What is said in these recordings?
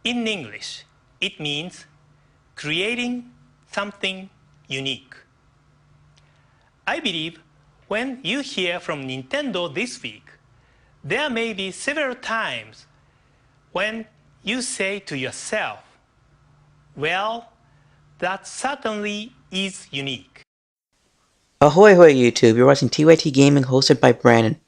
In English, it means creating something unique. I believe when you hear from Nintendo this week, there may be several times when you say to yourself, well, that certainly is unique. Ahoy hoy YouTube, you're watching TYT Gaming hosted by Brandon.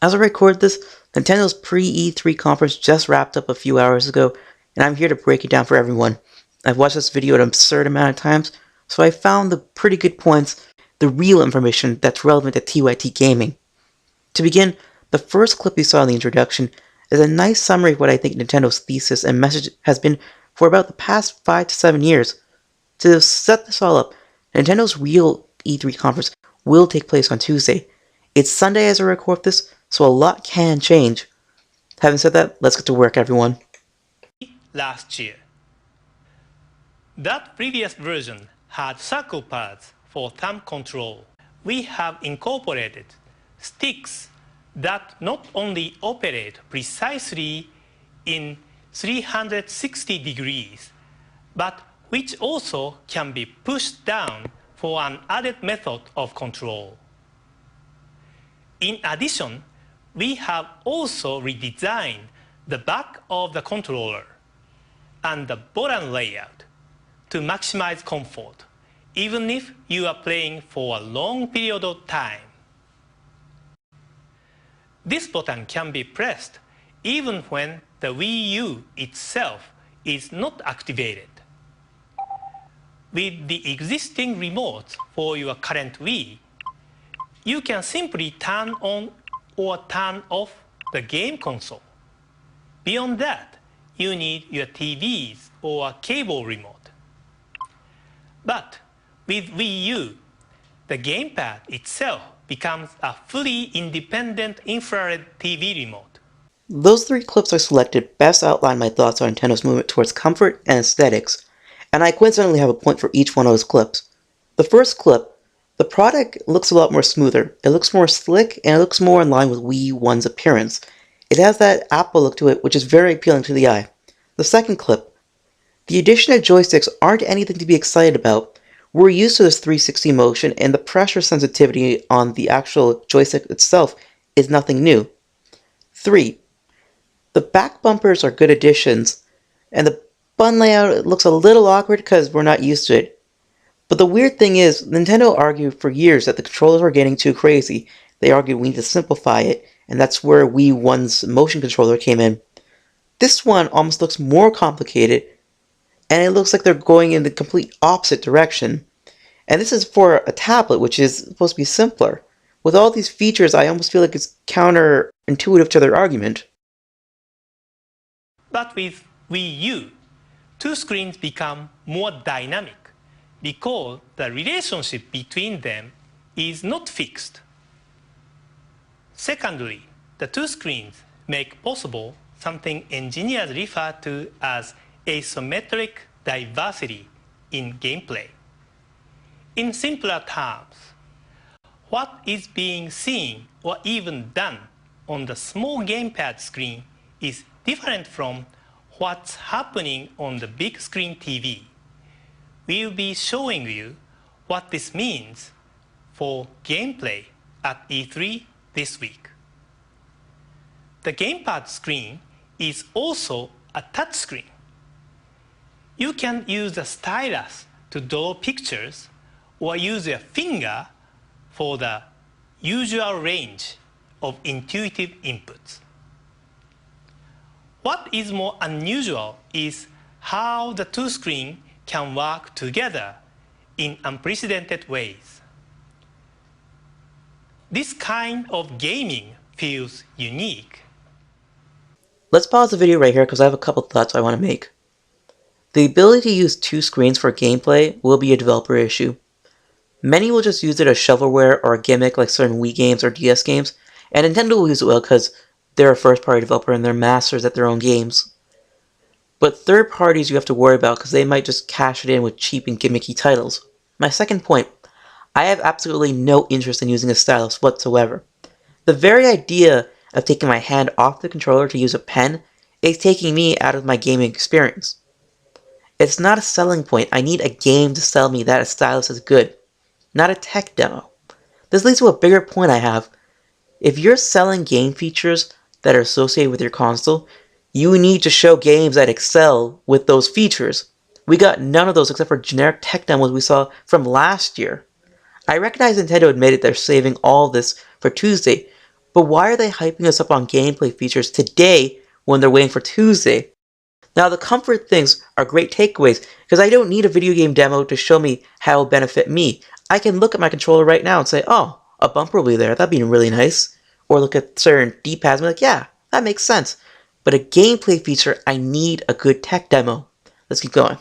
As I record this, Nintendo's pre-E3 conference just wrapped up a few hours ago, and I'm here to break it down for everyone. I've watched this video an absurd amount of times, so I found the pretty good points, the real information that's relevant to TYT Gaming. To begin, the first clip you saw in the introduction is a nice summary of what I think Nintendo's thesis and message has been for about the past 5 to 7 years. To set this all up, Nintendo's real E3 conference will take place on Tuesday. It's Sunday as I record this, so a lot can change. Having said that, let's get to work, everyone. Last year, that previous version had circle pads for thumb control. We have incorporated sticks that not only operate precisely in 360 degrees, but which also can be pushed down for an added method of control. In addition, we have also redesigned the back of the controller and the button layout to maximize comfort, even if you are playing for a long period of time. This button can be pressed even when the Wii U itself is not activated. With the existing remotes for your current Wii, you can simply turn on or turn off the game console. Beyond that, you need your TVs or a cable remote. But with Wii U, the gamepad itself becomes a fully independent infrared TV remote. Those 3 clips I selected best outline my thoughts on Nintendo's movement towards comfort and aesthetics, and I coincidentally have a point for each one of those clips. The first clip, the product looks a lot more smoother. It looks more slick, and it looks more in line with Wii U1's appearance. It has that Apple look to it, which is very appealing to the eye. The second clip, the addition of joysticks aren't anything to be excited about. We're used to this 360 motion, and the pressure sensitivity on the actual joystick itself is nothing new. 3. The back bumpers are good additions, and the button layout looks a little awkward because we're not used to it. But the weird thing is, Nintendo argued for years that the controllers were getting too crazy. They argued we need to simplify it, and that's where Wii U's motion controller came in. This one almost looks more complicated, and it looks like they're going in the complete opposite direction. And this is for a tablet, which is supposed to be simpler. With all these features, I almost feel like it's counterintuitive to their argument. But with Wii U, 2 screens become more dynamic because the relationship between them is not fixed. Secondly, the 2 screens make possible something engineers refer to as asymmetric diversity in gameplay. In simpler terms, what is being seen or even done on the small gamepad screen is different from what's happening on the big screen TV. We'll be showing you what this means for gameplay at E3 this week. The gamepad screen is also a touchscreen. You can use a stylus to draw pictures or use your finger for the usual range of intuitive inputs. What is more unusual is how the 2 screens can work together in unprecedented ways. This kind of gaming feels unique. Let's pause the video right here because I have a couple thoughts I want to make. The ability to use 2 screens for gameplay will be a developer issue. Many will just use it as shovelware or a gimmick like certain Wii games or DS games, and Nintendo will use it well because they're a first-party developer and they're masters at their own games. But third parties you have to worry about because they might just cash it in with cheap and gimmicky titles. My second point, I have absolutely no interest in using a stylus whatsoever. The very idea of taking my hand off the controller to use a pen It's taking me out of my gaming experience. It's not a selling point. I need a game to sell me that a stylus is good, not a tech demo. This leads to a bigger point I have. If you're selling game features that are associated with your console, you need to show games that excel with those features. We got none of those except for generic tech demos we saw from last year. I recognize Nintendo admitted they're saving all this for Tuesday, but why are they hyping us up on gameplay features today when they're waiting for Tuesday? Now the comfort things are great takeaways, because I don't need a video game demo to show me how it'll benefit me. I can look at my controller right now and say, oh, a bumper will be there, that'd be really nice. Or look at certain D-pads and be like, yeah, that makes sense. But a gameplay feature, I need a good tech demo. Let's keep going.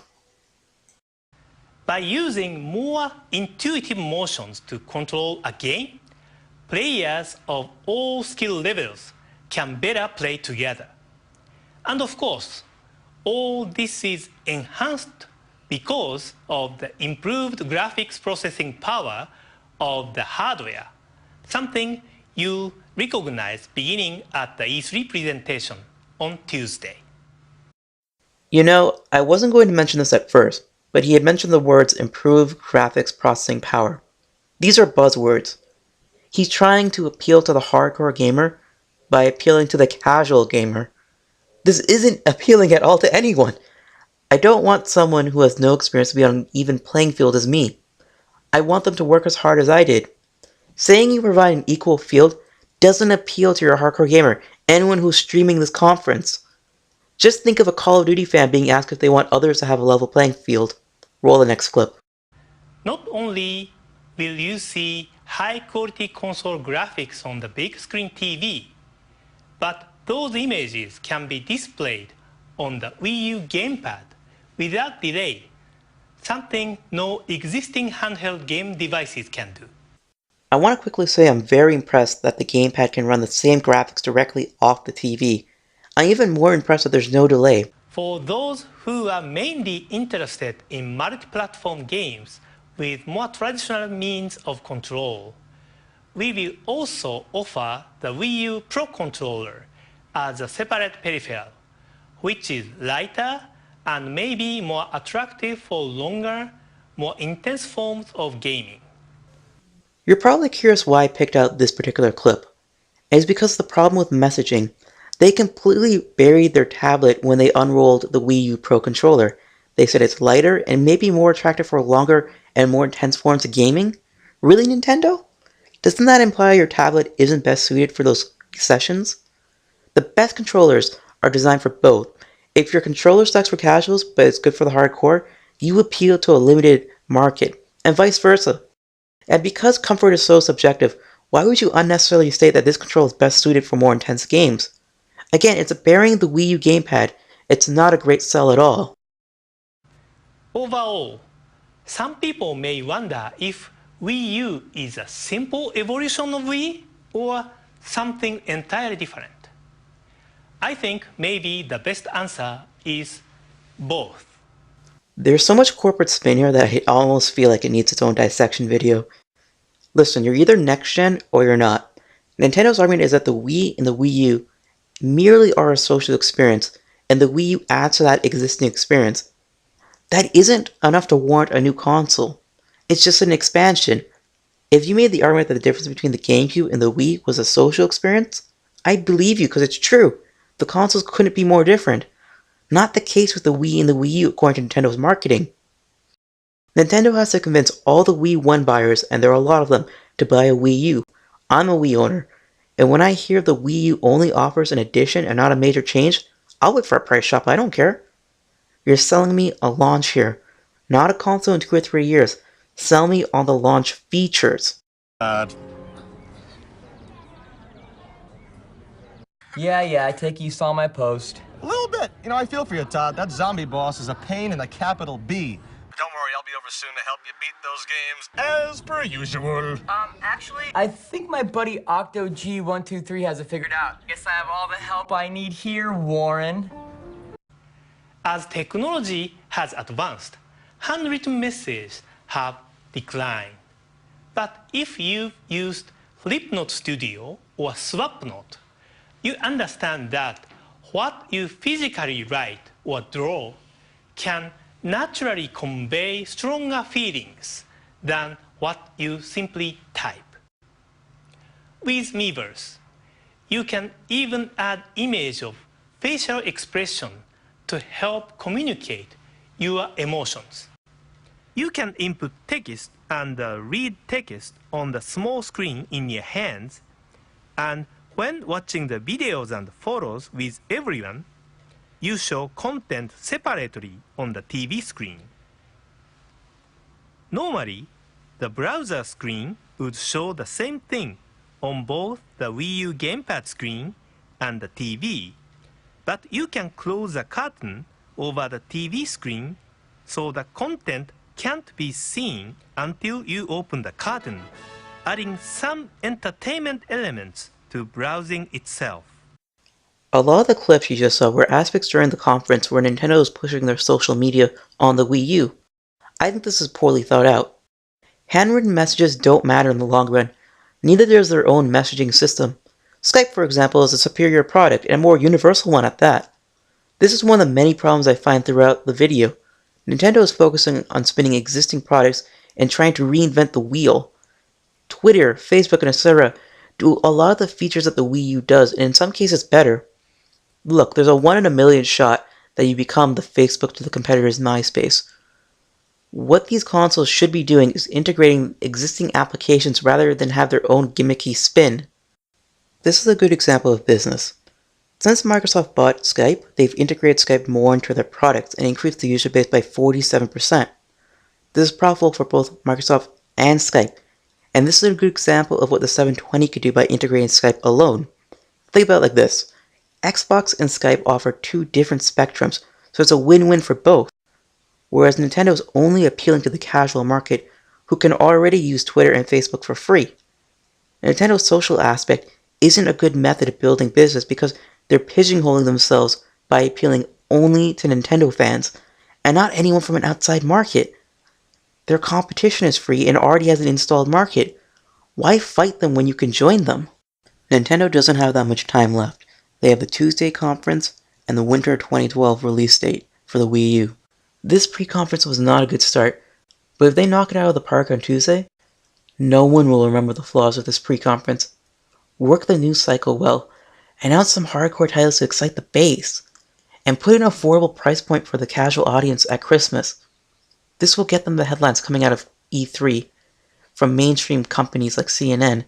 By using more intuitive motions to control a game, players of all skill levels can better play together. And of course, all this is enhanced because of the improved graphics processing power of the hardware, something you recognize beginning at the E3 presentation on Tuesday. You know, I wasn't going to mention this at first, but he had mentioned the words improved graphics processing power. These are buzzwords. He's trying to appeal to the hardcore gamer by appealing to the casual gamer. This isn't appealing at all to anyone. I don't want someone who has no experience to be on an even playing field as me. I want them to work as hard as I did. Saying you provide an equal field doesn't appeal to your hardcore gamer, anyone who's streaming this conference. Just think of a Call of Duty fan being asked if they want others to have a level playing field. Roll the next clip. Not only will you see high-quality console graphics on the big screen TV, but those images can be displayed on the Wii U gamepad without delay, something no existing handheld game devices can do. I want to quickly say I'm very impressed that the gamepad can run the same graphics directly off the TV. I'm even more impressed that there's no delay. For those who are mainly interested in multi-platform games with more traditional means of control, we will also offer the Wii U Pro Controller as a separate peripheral, which is lighter and maybe more attractive for longer, more intense forms of gaming. You're probably curious why I picked out this particular clip. It's because of the problem with messaging. They completely buried their tablet when they unrolled the Wii U Pro Controller. They said it's lighter and maybe more attractive for longer and more intense forms of gaming? Really, Nintendo? Doesn't that imply your tablet isn't best suited for those sessions? The best controllers are designed for both. If your controller sucks for casuals but it's good for the hardcore, you appeal to a limited market, and vice versa. And because comfort is so subjective, why would you unnecessarily state that this controller is best suited for more intense games? Again, it's burying the Wii U gamepad. It's not a great sell at all. Overall, some people may wonder if Wii U is a simple evolution of Wii or something entirely different. I think maybe the best answer is both. There's so much corporate spin here that I almost feel like it needs its own dissection video. Listen, you're either next-gen or you're not. Nintendo's argument is that the Wii and the Wii U merely are a social experience, and the Wii U adds to that existing experience. That isn't enough to warrant a new console. It's just an expansion. If you made the argument that the difference between the GameCube and the Wii was a social experience, I'd believe you because it's true. The consoles couldn't be more different. Not the case with the Wii and the Wii U according to Nintendo's marketing. Nintendo has to convince all the Wii 1 buyers, and there are a lot of them, to buy a Wii U. I'm a Wii owner, and when I hear the Wii U only offers an addition and not a major change, I'll wait for a price shop, I don't care. You're selling me a launch here, not a console in 2 or 3 years. Sell me on the launch features. Yeah, I take it you saw my post. A little bit. You know, I feel for you, Todd. That zombie boss is a pain in a capital B. Don't worry, I'll be over soon to help you beat those games, as per usual. Actually, I think my buddy OctoG123 has it figured out. Guess I have all the help I need here, Warren. As technology has advanced, handwritten messages have declined. But if you've used Flipnote Studio or SwapNote, you understand that what you physically write or draw can naturally convey stronger feelings than what you simply type. With Miiverse, you can even add image of facial expression to help communicate your emotions. You can input text and read text on the small screen in your hands, and when watching the videos and photos with everyone, you show content separately on the TV screen. Normally, the browser screen would show the same thing on both the Wii U gamepad screen and the TV, but you can close the curtain over the TV screen so the content can't be seen until you open the curtain, adding some entertainment elements to browsing itself. A lot of the clips you just saw were aspects during the conference where Nintendo was pushing their social media on the Wii U. I think this is poorly thought out. Handwritten messages don't matter in the long run. Neither does their own messaging system. Skype, for example, is a superior product, and a more universal one at that. This is one of the many problems I find throughout the video. Nintendo is focusing on spinning existing products and trying to reinvent the wheel. Twitter, Facebook, and etc. do a lot of the features that the Wii U does, and in some cases better. Look, there's a 1 in a million shot that you become the Facebook to the competitor's MySpace. What these consoles should be doing is integrating existing applications rather than have their own gimmicky spin. This is a good example of business. Since Microsoft bought Skype, they've integrated Skype more into their products and increased the user base by 47%. This is profitable for both Microsoft and Skype, and this is a good example of what the 720 could do by integrating Skype alone. Think about it like this. Xbox and Skype offer two different spectrums, so it's a win-win for both. Whereas Nintendo is only appealing to the casual market who can already use Twitter and Facebook for free. Nintendo's social aspect isn't a good method of building business because they're pigeonholing themselves by appealing only to Nintendo fans and not anyone from an outside market. Their competition is free and already has an installed market. Why fight them when you can join them? Nintendo doesn't have that much time left. They have the Tuesday conference and the winter 2012 release date for the Wii U. This pre-conference was not a good start, but if they knock it out of the park on Tuesday, no one will remember the flaws of this pre-conference. Work the news cycle well, announce some hardcore titles to excite the base, and put an affordable price point for the casual audience at Christmas. This will get them the headlines coming out of E3 from mainstream companies like CNN.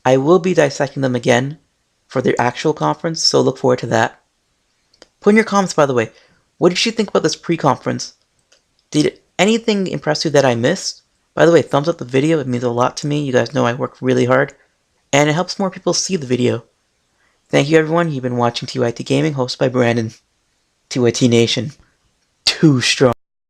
I will be dissecting them again for their actual conference, so look forward to that. Put in your comments, by the way, what did you think about this pre-conference? Did anything impress you that I missed? By the way, thumbs up the video, it means a lot to me. You guys know I work really hard, and it helps more people see the video. Thank you everyone, you've been watching TYT Gaming, hosted by Brandon. TYT Nation. Too strong.